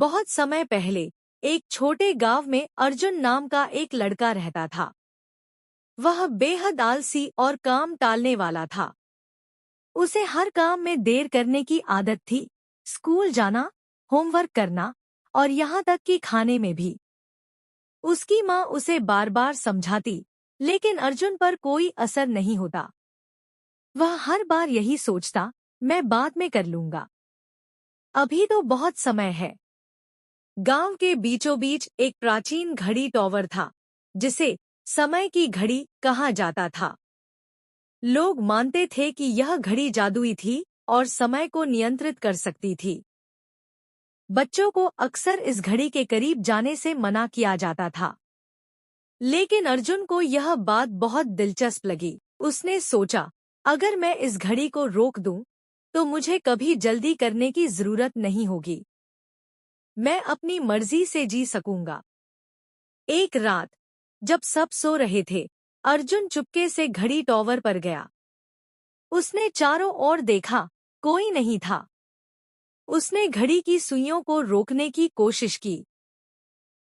बहुत समय पहले एक छोटे गांव में अर्जुन नाम का एक लड़का रहता था। वह बेहद आलसी और काम टालने वाला था। उसे हर काम में देर करने की आदत थी, स्कूल जाना, होमवर्क करना और यहाँ तक कि खाने में भी। उसकी माँ उसे बार बार समझाती, लेकिन अर्जुन पर कोई असर नहीं होता। वह हर बार यही सोचता, मैं बाद में कर लूंगा, अभी तो बहुत समय है। गांव के बीचों बीच एक प्राचीन घड़ी टॉवर था, जिसे समय की घड़ी कहा जाता था। लोग मानते थे कि यह घड़ी जादुई थी और समय को नियंत्रित कर सकती थी। बच्चों को अक्सर इस घड़ी के करीब जाने से मना किया जाता था, लेकिन अर्जुन को यह बात बहुत दिलचस्प लगी। उसने सोचा, अगर मैं इस घड़ी को रोक दूं, तो मुझे कभी जल्दी करने की जरूरत नहीं होगी। मैं अपनी मर्जी से जी सकूंगा। एक रात, जब सब सो रहे थे, अर्जुन चुपके से घड़ी टॉवर पर गया। उसने चारों ओर देखा, कोई नहीं था। उसने घड़ी की सुइयों को रोकने की कोशिश की।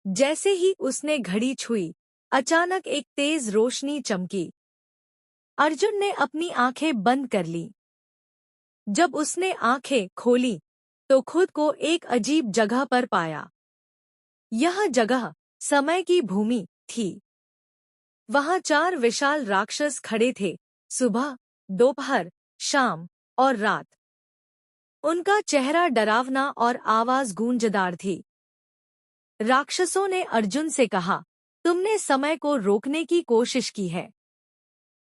जैसे ही उसने घड़ी छुई, अचानक एक तेज रोशनी चमकी। अर्जुन ने अपनी आंखें बंद कर लीं। जब उसने आंखें खोली, तो खुद को एक अजीब जगह पर पाया। यह जगह समय की भूमि थी। वहां 4 विशाल राक्षस खड़े थे, सुबह, दोपहर, शाम और रात। उनका चेहरा डरावना और आवाज गूंजदार थी। राक्षसों ने अर्जुन से कहा, तुमने समय को रोकने की कोशिश की है।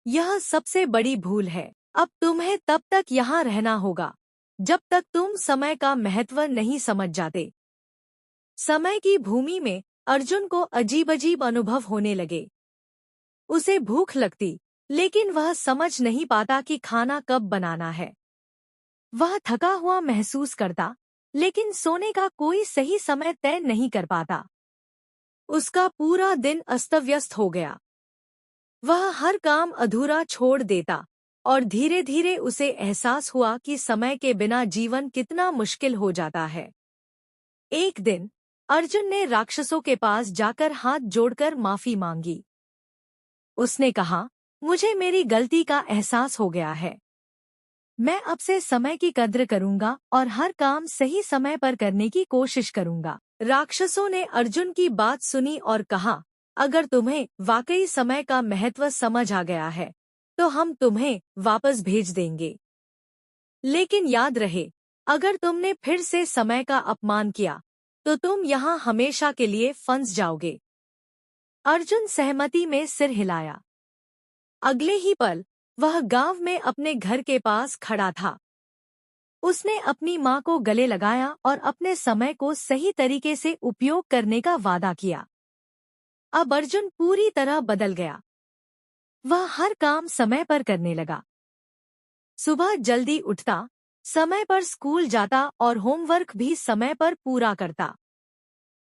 यह सबसे बड़ी भूल है। अब तुम्हें तब तक यहाँ रहना होगा, जब तक तुम समय का महत्व नहीं समझ जाते। समय की भूमि में अर्जुन को अजीब अजीब अनुभव होने लगे। उसे भूख लगती, लेकिन वह समझ नहीं पाता कि खाना कब बनाना है। वह थका हुआ महसूस करता, लेकिन सोने का कोई सही समय तय नहीं कर पाता। उसका पूरा दिन अस्त-व्यस्त हो गया। वह हर काम अधूरा छोड़ देता और धीरे धीरे उसे एहसास हुआ कि समय के बिना जीवन कितना मुश्किल हो जाता है। एक दिन अर्जुन ने राक्षसों के पास जाकर हाथ जोड़कर माफी मांगी। उसने कहा, मुझे मेरी गलती का एहसास हो गया है। मैं अब से समय की कद्र करूंगा और हर काम सही समय पर करने की कोशिश करूंगा। राक्षसों ने अर्जुन की बात सुनी और कहा, अगर तुम्हें वाकई समय का महत्व समझ आ गया है, तो हम तुम्हें वापस भेज देंगे। लेकिन याद रहे, अगर तुमने फिर से समय का अपमान किया, तो तुम यहाँ हमेशा के लिए फंस जाओगे। अर्जुन सहमति में सिर हिलाया। अगले ही पल वह गांव में अपने घर के पास खड़ा था। उसने अपनी माँ को गले लगाया और अपने समय को सही तरीके से उपयोग करने का वादा किया। अब अर्जुन पूरी तरह बदल गया। वह हर काम समय पर करने लगा। सुबह जल्दी उठता, समय पर स्कूल जाता और होमवर्क भी समय पर पूरा करता।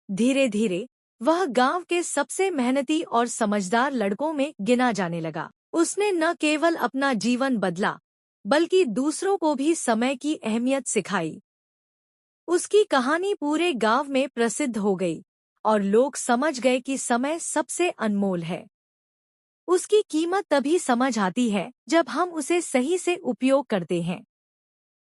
धीरे धीरे वह गांव के सबसे मेहनती और समझदार लड़कों में गिना जाने लगा। उसने न केवल अपना जीवन बदला, बल्कि दूसरों को भी समय की अहमियत सिखाई। उसकी कहानी पूरे गांव में प्रसिद्ध हो गई और लोग समझ गए कि समय सबसे अनमोल है। उसकी कीमत तभी समझ आती है जब हम उसे सही से उपयोग करते हैं।